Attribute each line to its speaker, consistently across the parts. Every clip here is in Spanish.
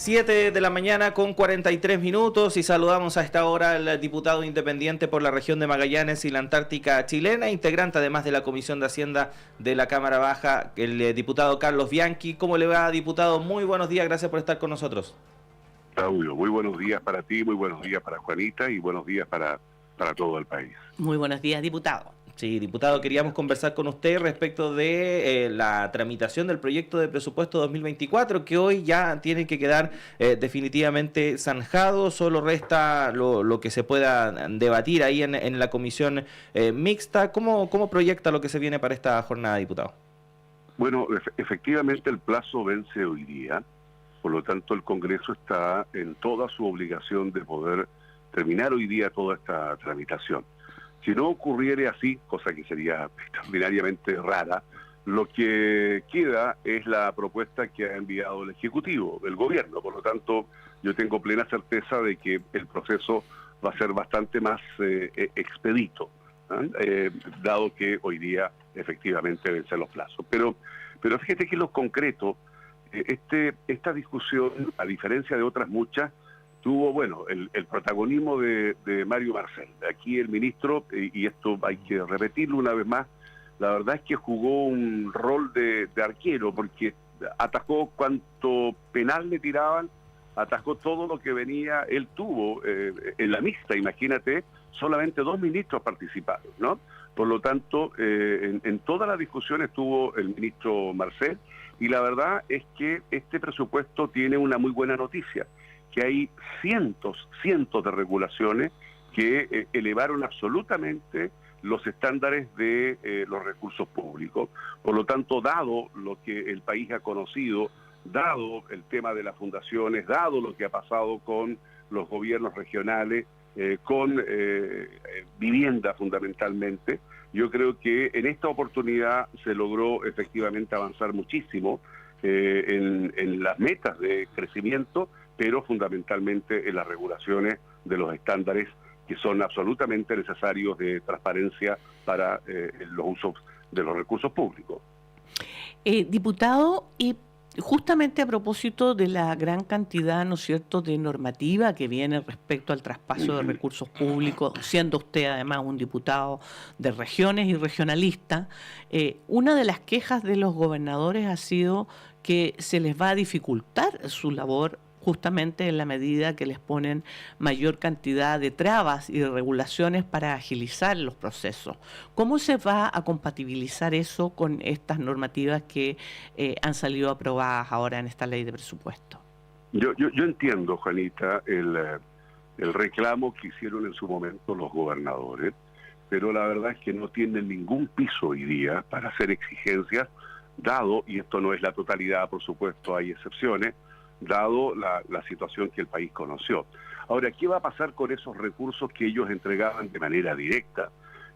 Speaker 1: 7 de la mañana con 43 minutos y saludamos a esta hora al diputado independiente por la región de Magallanes y la Antártica chilena, integrante además de la Comisión de Hacienda de la Cámara Baja, el diputado Carlos Bianchi. ¿Cómo le va, diputado? Muy buenos días, gracias por estar con nosotros.
Speaker 2: Claudio, muy buenos días para ti, muy buenos días para Juanita y buenos días para todo el país.
Speaker 3: Muy buenos días, diputado.
Speaker 1: Sí, diputado, queríamos conversar con usted respecto de la tramitación del proyecto de presupuesto 2024, que hoy ya tiene que quedar definitivamente zanjado. Solo resta lo que se pueda debatir ahí en la comisión mixta. ¿Cómo proyecta lo que se viene para esta jornada, diputado?
Speaker 2: Bueno, efectivamente el plazo vence hoy día, por lo tanto el Congreso está en toda su obligación de poder terminar hoy día toda esta tramitación. Si no ocurriera así, cosa que sería extraordinariamente rara, lo que queda es la propuesta que ha enviado el Ejecutivo, el Gobierno. Por lo tanto, yo tengo plena certeza de que el proceso va a ser bastante más expedito, dado que hoy día efectivamente vencen los plazos. Pero fíjate que en lo concreto, esta discusión, a diferencia de otras muchas, tuvo, bueno, el protagonismo de Mario Marcel. Aquí el ministro, y esto hay que repetirlo una vez más, la verdad es que jugó un rol de arquero, porque atajó cuanto penal le tiraban, atajó todo lo que venía, él tuvo en la mixta, imagínate, solamente 2 ministros participaron, ¿no? Por lo tanto, en toda la discusión estuvo el ministro Marcel, y la verdad es que este presupuesto tiene una muy buena noticia, que hay cientos de regulaciones que elevaron absolutamente los estándares de los recursos públicos. Por lo tanto, dado lo que el país ha conocido, dado el tema de las fundaciones, dado lo que ha pasado con los gobiernos regionales, con vivienda fundamentalmente, yo creo que en esta oportunidad se logró efectivamente avanzar muchísimo en las metas de crecimiento, pero fundamentalmente en las regulaciones de los estándares que son absolutamente necesarios de transparencia para los usos de los recursos públicos.
Speaker 3: Diputado, y justamente a propósito de la gran cantidad, ¿no es cierto?, de normativa que viene respecto al traspaso de recursos públicos, siendo usted además un diputado de regiones y regionalista, una de las quejas de los gobernadores ha sido que se les va a dificultar su labor justamente en la medida que les ponen mayor cantidad de trabas y de regulaciones para agilizar los procesos. ¿Cómo se va a compatibilizar eso con estas normativas que han salido aprobadas ahora en esta ley de presupuesto?
Speaker 2: Yo entiendo, Juanita, el reclamo que hicieron en su momento los gobernadores, pero la verdad es que no tienen ningún piso hoy día para hacer exigencias, dado, y esto no es la totalidad, por supuesto, hay excepciones, dado la situación que el país conoció. Ahora, ¿qué va a pasar con esos recursos que ellos entregaban de manera directa?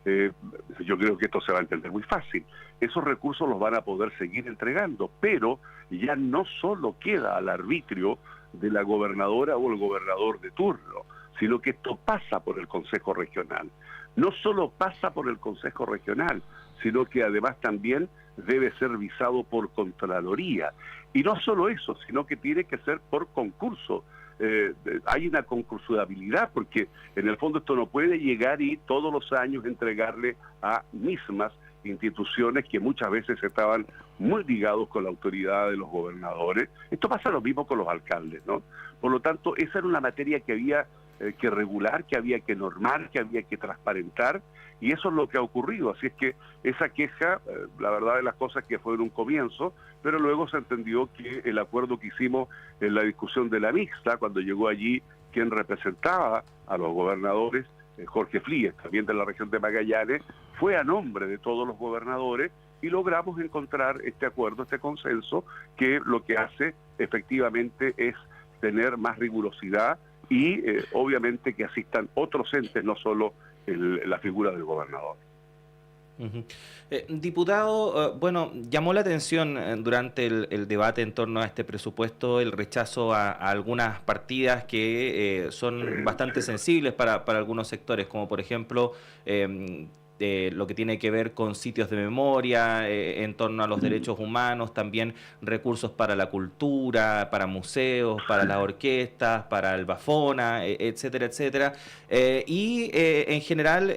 Speaker 2: Yo creo que esto se va a entender muy fácil. Esos recursos los van a poder seguir entregando, pero ya no solo queda al arbitrio de la gobernadora o el gobernador de turno, sino que esto pasa por el Consejo Regional. No solo pasa por el Consejo Regional, sino que además también debe ser visado por Contraloría. Y no solo eso, sino que tiene que ser por concurso. Hay una concursuabilidad, porque en el fondo esto no puede llegar y todos los años entregarle a mismas instituciones que muchas veces estaban muy ligados con la autoridad de los gobernadores. Esto pasa lo mismo con los alcaldes, ¿no? Por lo tanto, esa era una materia que había que regular, que había que normar, que había que transparentar, y eso es lo que ha ocurrido. Así es que esa queja, la verdad de las cosas que fue en un comienzo, pero luego se entendió que el acuerdo que hicimos en la discusión de la mixta, cuando llegó allí quien representaba a los gobernadores, Jorge Frías, también de la región de Magallanes, fue a nombre de todos los gobernadores y logramos encontrar este acuerdo, este consenso, que lo que hace efectivamente es tener más rigurosidad y obviamente que asistan otros entes, no solo la figura del gobernador.
Speaker 1: Diputado, bueno, llamó la atención durante el debate en torno a este presupuesto el rechazo a algunas partidas que son bastante sensibles para algunos sectores, como por ejemplo lo que tiene que ver con sitios de memoria en torno a los derechos humanos, también recursos para la cultura, para museos, para las orquestas, para el Bafona, etcétera, etcétera. En general,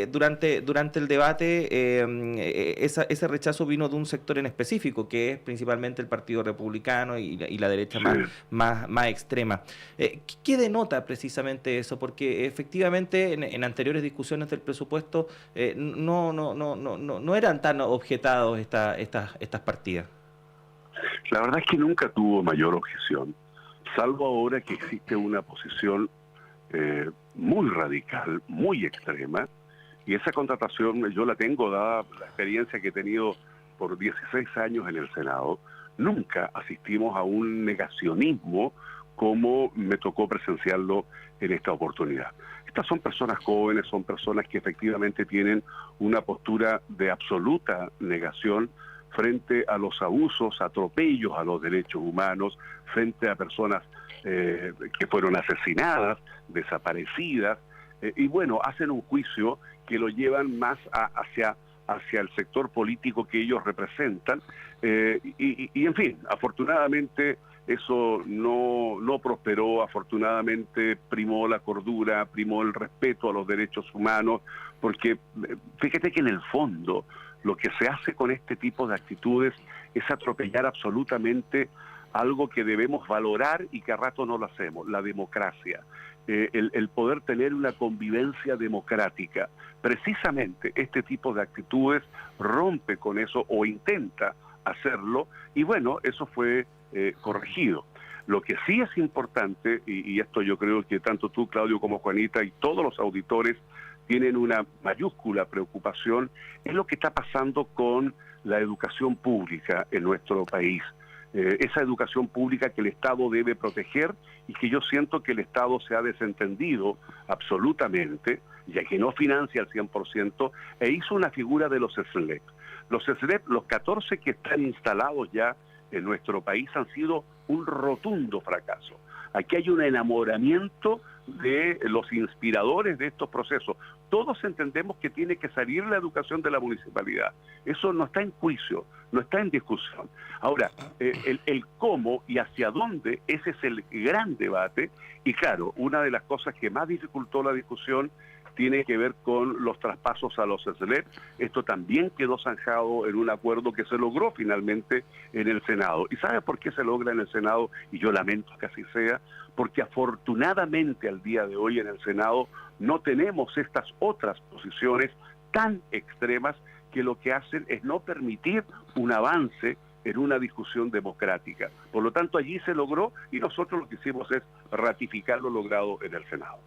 Speaker 1: durante el debate, ese rechazo vino de un sector en específico, que es principalmente el Partido Republicano y la derecha más extrema. ¿Qué denota precisamente eso? Porque efectivamente en anteriores discusiones del presupuesto no eran tan objetados estas partidas.
Speaker 2: La verdad es que nunca tuvo mayor objeción, salvo ahora que existe una posición muy radical, muy extrema, y esa contratación yo la tengo dada la experiencia que he tenido por 16 años en el Senado. Nunca asistimos a un negacionismo como me tocó presenciarlo en esta oportunidad. Estas son personas jóvenes, son personas que efectivamente tienen una postura de absoluta negación frente a los abusos, atropellos a los derechos humanos, frente a personas que fueron asesinadas, desaparecidas, y bueno, hacen un juicio que lo llevan más hacia el sector político que ellos representan, y en fin, afortunadamente eso no prosperó, afortunadamente primó la cordura, primó el respeto a los derechos humanos, porque fíjate que en el fondo lo que se hace con este tipo de actitudes es atropellar absolutamente algo que debemos valorar y que a rato no lo hacemos, la democracia, el poder tener una convivencia democrática. Precisamente este tipo de actitudes rompe con eso o intenta hacerlo, y bueno, eso fue corregido. Lo que sí es importante, y esto yo creo que tanto tú, Claudio, como Juanita y todos los auditores tienen una mayúscula preocupación, es lo que está pasando con la educación pública en nuestro país. Esa educación pública que el Estado debe proteger y que yo siento que el Estado se ha desentendido absolutamente, ya que no financia al 100%, e hizo una figura de los SLEP. Los SLEP, los 14 que están instalados ya en nuestro país, han sido un rotundo fracaso. Aquí hay un enamoramiento de los inspiradores de estos procesos. Todos entendemos que tiene que salir la educación de la municipalidad. Eso no está en juicio, no está en discusión. Ahora, el cómo y hacia dónde, ese es el gran debate. Y claro, una de las cosas que más dificultó la discusión tiene que ver con los traspasos a los SLEP. Esto también quedó zanjado en un acuerdo que se logró finalmente en el Senado. ¿Y sabe por qué se logra en el Senado? Y yo lamento que así sea, porque afortunadamente al día de hoy en el Senado no tenemos estas otras posiciones tan extremas que lo que hacen es no permitir un avance en una discusión democrática. Por lo tanto, allí se logró y nosotros lo que hicimos es ratificar lo logrado en el Senado.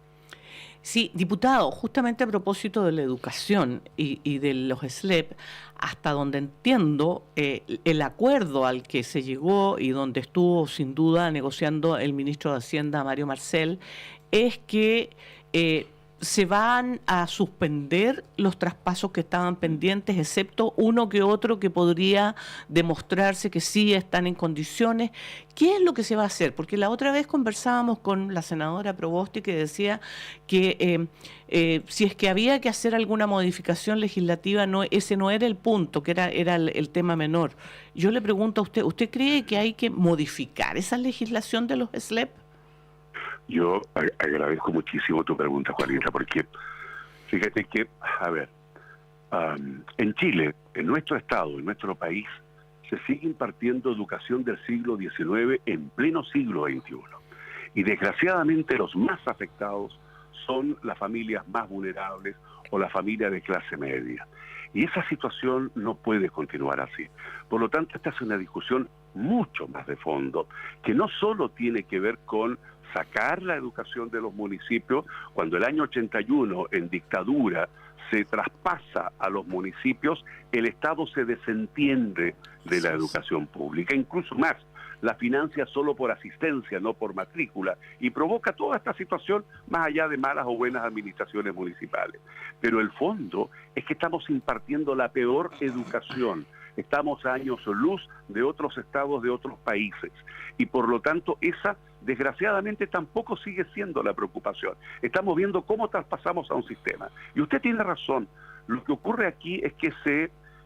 Speaker 3: Sí, diputado, justamente a propósito de la educación y de los SLEP, hasta donde entiendo, el acuerdo al que se llegó y donde estuvo sin duda negociando el ministro de Hacienda, Mario Marcel, es que se van a suspender los traspasos que estaban pendientes, excepto uno que otro que podría demostrarse que sí están en condiciones. ¿Qué es lo que se va a hacer? Porque la otra vez conversábamos con la senadora Proboste, que decía que si es que había que hacer alguna modificación legislativa, ese no era el punto, que era el tema menor. Yo le pregunto a usted, ¿usted cree que hay que modificar esa legislación de los SLEP?
Speaker 2: Yo agradezco muchísimo tu pregunta, Juanita, porque fíjate que, a ver, en Chile, en nuestro estado, en nuestro país, se sigue impartiendo educación del siglo XIX en pleno siglo XXI. Y desgraciadamente los más afectados son las familias más vulnerables o la familia de clase media. Y esa situación no puede continuar así. Por lo tanto, esta es una discusión mucho más de fondo, que no solo tiene que ver con sacar la educación de los municipios. Cuando el año 81, en dictadura, se traspasa a los municipios, el Estado se desentiende de la educación pública, incluso más, la financia solo por asistencia, no por matrícula, y provoca toda esta situación más allá de malas o buenas administraciones municipales. Pero el fondo es que estamos impartiendo la peor educación. Estamos a años luz de otros estados, de otros países, y por lo tanto esa, desgraciadamente, tampoco sigue siendo la preocupación. Estamos viendo cómo traspasamos a un sistema. Y usted tiene razón, Lo que ocurre aquí es que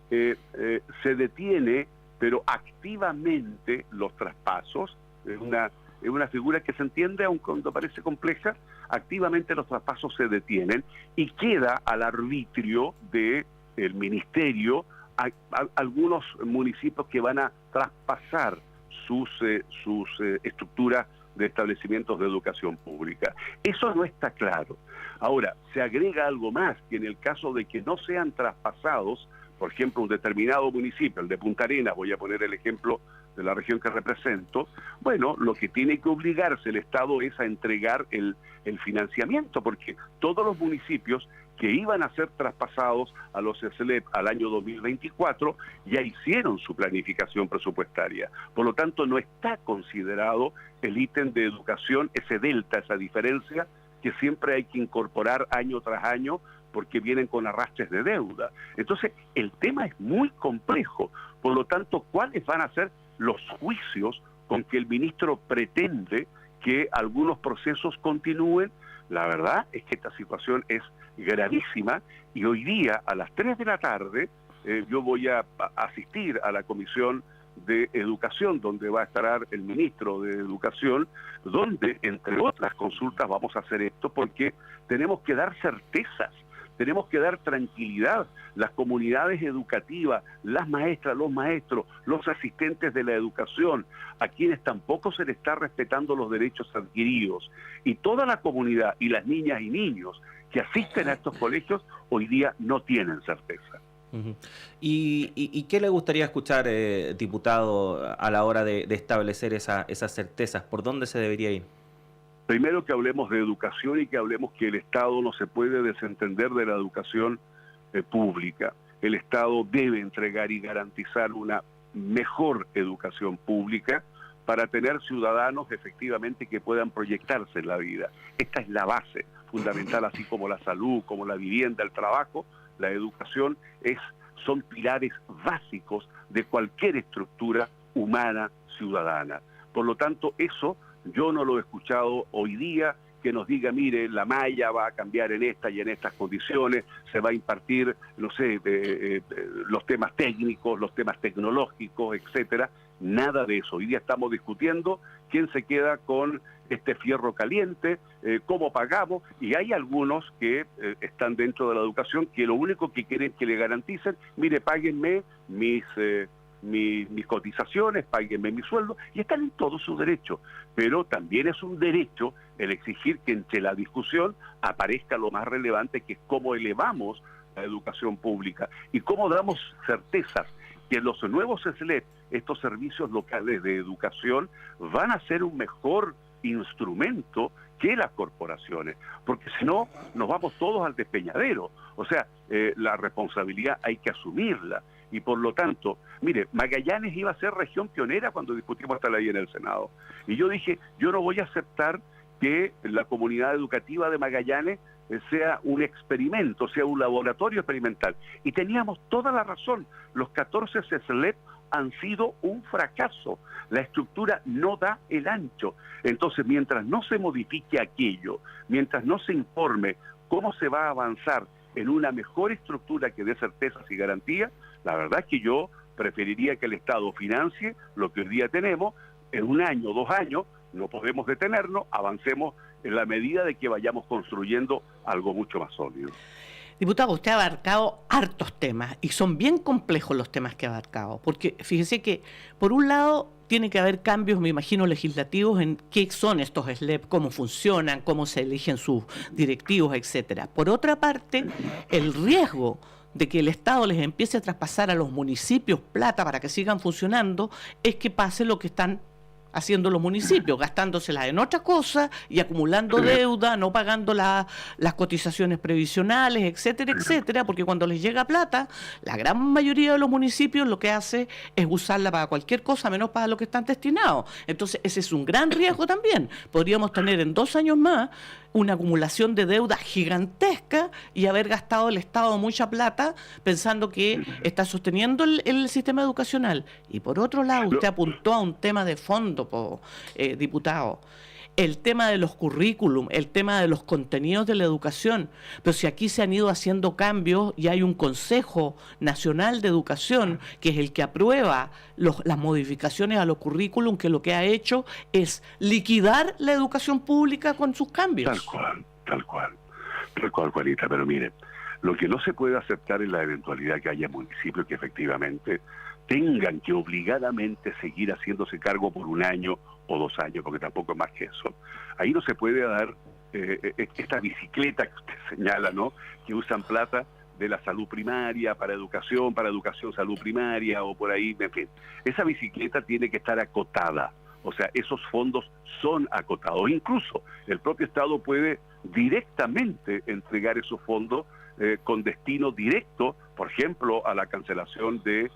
Speaker 2: se detiene, pero activamente, los traspasos. Es una figura que se entiende, aun cuando parece compleja. Activamente los traspasos se detienen y queda al arbitrio del ministerio algunos municipios que van a traspasar sus estructuras de establecimientos de educación pública. Eso no está claro. Ahora, se agrega algo más, que en el caso de que no sean traspasados, por ejemplo, un determinado municipio, el de Punta Arenas, voy a poner el ejemplo de la región que represento, bueno, lo que tiene que obligarse el Estado es a entregar el financiamiento, porque todos los municipios que iban a ser traspasados a los SLEP al año 2024 ya hicieron su planificación presupuestaria. Por lo tanto, no está considerado el ítem de educación, ese delta, esa diferencia que siempre hay que incorporar año tras año porque vienen con arrastres de deuda. Entonces, el tema es muy complejo. Por lo tanto, ¿cuáles van a ser los juicios con que el ministro pretende que algunos procesos continúen? La verdad es que esta situación es gravísima y hoy día a las 3 de la tarde yo voy a asistir a la Comisión de Educación, donde va a estar el ministro de Educación, donde, entre otras consultas, vamos a hacer esto porque tenemos que dar certezas, tenemos que dar tranquilidad. Las comunidades educativas, las maestras, los maestros, los asistentes de la educación, a quienes tampoco se les está respetando los derechos adquiridos, y toda la comunidad y las niñas y niños que asisten a estos colegios hoy día no tienen certeza.
Speaker 1: Uh-huh. ¿Y qué le gustaría escuchar, diputado, a la hora de establecer esas certezas? ¿Por dónde se debería ir?
Speaker 2: Primero, que hablemos de educación y que hablemos que el Estado no se puede desentender de la educación pública. El Estado debe entregar y garantizar una mejor educación pública para tener ciudadanos efectivamente que puedan proyectarse en la vida. Esta es la base fundamental, así como la salud, como la vivienda, el trabajo. La educación son pilares básicos de cualquier estructura humana ciudadana. Por lo tanto, eso yo no lo he escuchado hoy día, que nos diga, mire, la malla va a cambiar en esta y en estas condiciones, se va a impartir, no sé, los temas técnicos, los temas tecnológicos, etcétera. Nada de eso. Hoy día estamos discutiendo quién se queda con este fierro caliente, cómo pagamos, y hay algunos que están dentro de la educación que lo único que quieren que le garanticen, mire, páguenme mis cotizaciones, páguenme mi sueldo, y están en todo su derecho. Pero también es un derecho el exigir que entre la discusión aparezca lo más relevante, que es cómo elevamos la educación pública y cómo damos certezas que los nuevos SLEP, estos servicios locales de educación, van a ser un mejor instrumento que las corporaciones, porque si no, nos vamos todos al despeñadero. O sea, la responsabilidad hay que asumirla. Y por lo tanto, mire, Magallanes iba a ser región pionera cuando discutimos esta ley en el Senado. Y yo dije, yo no voy a aceptar que la comunidad educativa de Magallanes sea un experimento, sea un laboratorio experimental. Y teníamos toda la razón. Los 14 SLEP han sido un fracaso. La estructura no da el ancho. Entonces, mientras no se modifique aquello, mientras no se informe cómo se va a avanzar en una mejor estructura que dé certezas y garantías, la verdad es que yo preferiría que el Estado financie lo que hoy día tenemos. En 1 año, 2 años, no podemos detenernos, avancemos en la medida de que vayamos construyendo algo mucho más sólido.
Speaker 3: Diputado, usted ha abarcado hartos temas y son bien complejos los temas que ha abarcado, porque fíjese que, por un lado, tiene que haber cambios, me imagino, legislativos en qué son estos SLEP, cómo funcionan, cómo se eligen sus directivos, etcétera. Por otra parte, el riesgo de que el Estado les empiece a traspasar a los municipios plata para que sigan funcionando es que pase lo que están haciendo los municipios, gastándosela en otra cosa y acumulando deuda, no pagando las cotizaciones previsionales, etcétera, etcétera, porque cuando les llega plata, la gran mayoría de los municipios lo que hace es usarla para cualquier cosa, menos para lo que están destinados. Entonces, ese es un gran riesgo también. Podríamos tener en 2 años más una acumulación de deuda gigantesca y haber gastado el Estado mucha plata pensando que está sosteniendo el sistema educacional. Y por otro lado, usted apuntó a un tema de fondo, diputado. el tema de los currículum, el tema de los contenidos de la educación, pero si aquí se han ido haciendo cambios y hay un Consejo Nacional de Educación que es el que aprueba las modificaciones a los currículum, que lo que ha hecho es liquidar la educación pública con sus cambios.
Speaker 2: Tal cual, Juanita, pero mire, lo que no se puede aceptar es la eventualidad que haya municipios que efectivamente tengan que obligadamente seguir haciéndose cargo por 1 año o 2 años, porque tampoco es más que eso. Ahí no se puede dar esta bicicleta que usted señala, ¿no? Que usan plata de la salud primaria para educación, salud primaria o por ahí, en fin. Esa bicicleta tiene que estar acotada. O sea, esos fondos son acotados. Incluso el propio Estado puede directamente entregar esos fondos con destino directo, por ejemplo, a la cancelación de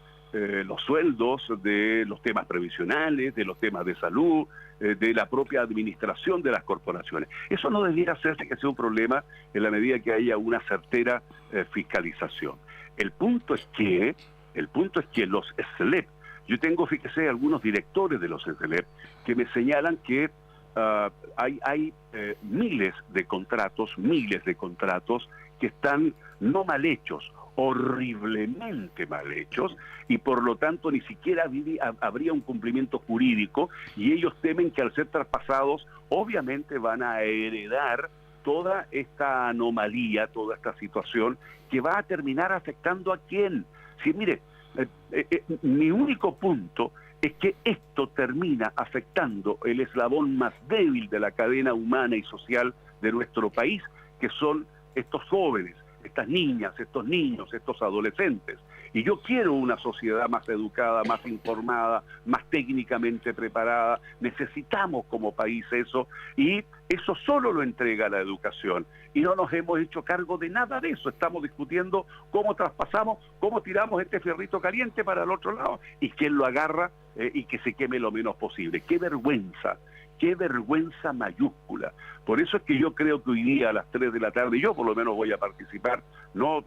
Speaker 2: los sueldos, de los temas previsionales, de los temas de salud, de la propia administración de las corporaciones. Eso no debiera hacerse que sea un problema en la medida que haya una certera fiscalización. El punto es que los SLEP, yo tengo, fíjese, algunos directores de los SLEP que me señalan que hay miles de contratos que están no mal hechos, horriblemente mal hechos, y por lo tanto ni siquiera habría un cumplimiento jurídico, y ellos temen que al ser traspasados obviamente van a heredar toda esta anomalía, toda esta situación que va a terminar afectando a quién. Sí, mire, mi único punto es que esto termina afectando el eslabón más débil de la cadena humana y social de nuestro país, que son estos jóvenes, estas niñas, estos niños, estos adolescentes. Y yo quiero una sociedad más educada, más informada, más técnicamente preparada. Necesitamos como país eso, y eso solo lo entrega la educación. Y no nos hemos hecho cargo de nada de eso. Estamos discutiendo cómo traspasamos, cómo tiramos este fierrito caliente para el otro lado, y quién lo agarra y que se queme lo menos posible. ¡Qué vergüenza! ¡Qué vergüenza mayúscula! Por eso es que yo creo que hoy día a las 3 de la tarde, yo por lo menos voy a participar, no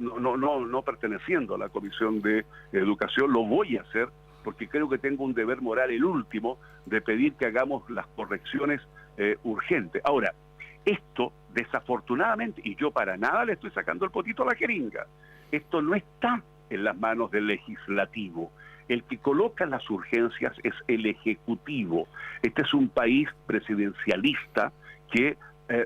Speaker 2: perteneciendo a la Comisión de Educación, lo voy a hacer, porque creo que tengo un deber moral, el último, de pedir que hagamos las correcciones urgentes. Ahora, esto desafortunadamente, y yo para nada le estoy sacando el potito a la jeringa, esto no está en las manos del legislativo. El que coloca las urgencias es el Ejecutivo. Este es un país presidencialista que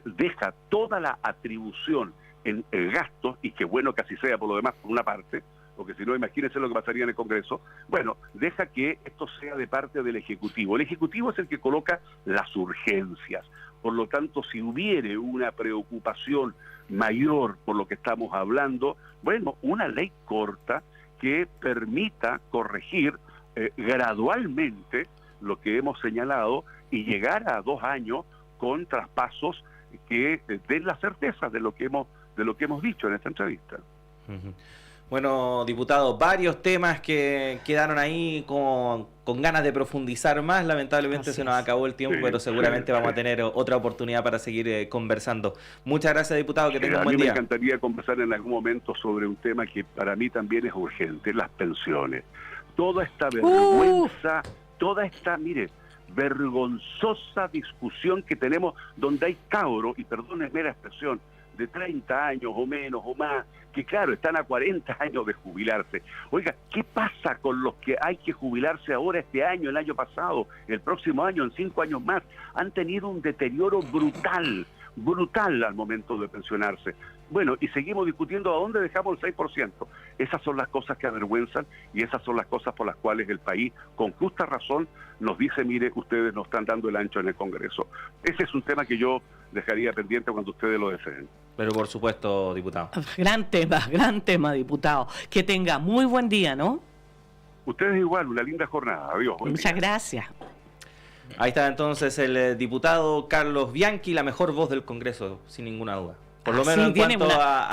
Speaker 2: deja toda la atribución en gastos, y que bueno que así sea por lo demás, por una parte, porque si no, imagínense lo que pasaría en el Congreso. Bueno, deja que esto sea de parte del Ejecutivo. El Ejecutivo es el que coloca las urgencias. Por lo tanto, si hubiere una preocupación mayor por lo que estamos hablando, bueno, una ley corta que permita corregir gradualmente lo que hemos señalado y llegar a 2 años con traspasos que den la certeza de lo que hemos dicho en esta entrevista.
Speaker 1: Bueno, diputado, varios temas que quedaron ahí con ganas de profundizar más. Lamentablemente se nos acabó el tiempo, pero seguramente vamos a tener otra oportunidad para seguir conversando. Muchas gracias, diputado, que tenga un buen día.
Speaker 2: A mí me encantaría conversar en algún momento sobre un tema que para mí también es urgente, las pensiones. Toda esta vergüenza, mire, vergonzosa discusión que tenemos, donde hay cabros, y perdónenme la expresión, de 30 años o menos o más, que claro, están a 40 años de jubilarse. Oiga, ¿qué pasa con los que hay que jubilarse ahora, este año, el año pasado, el próximo año, en 5 años más? Han tenido un deterioro brutal al momento de pensionarse. Bueno, y seguimos discutiendo a dónde dejamos el 6%. Esas son las cosas que avergüenzan, y esas son las cosas por las cuales el país, con justa razón, nos dice, mire, ustedes nos están dando el ancho en el Congreso. Ese es un tema que yo dejaría pendiente cuando ustedes lo deseen.
Speaker 1: Pero por supuesto, diputado.
Speaker 3: Gran tema, diputado. Que tenga muy buen día, ¿no?
Speaker 2: Ustedes igual, una linda jornada. Adiós.
Speaker 3: Muchas gracias.
Speaker 1: Ahí está entonces el diputado Carlos Bianchi, la mejor voz del Congreso, sin ninguna duda. Por lo menos en cuanto a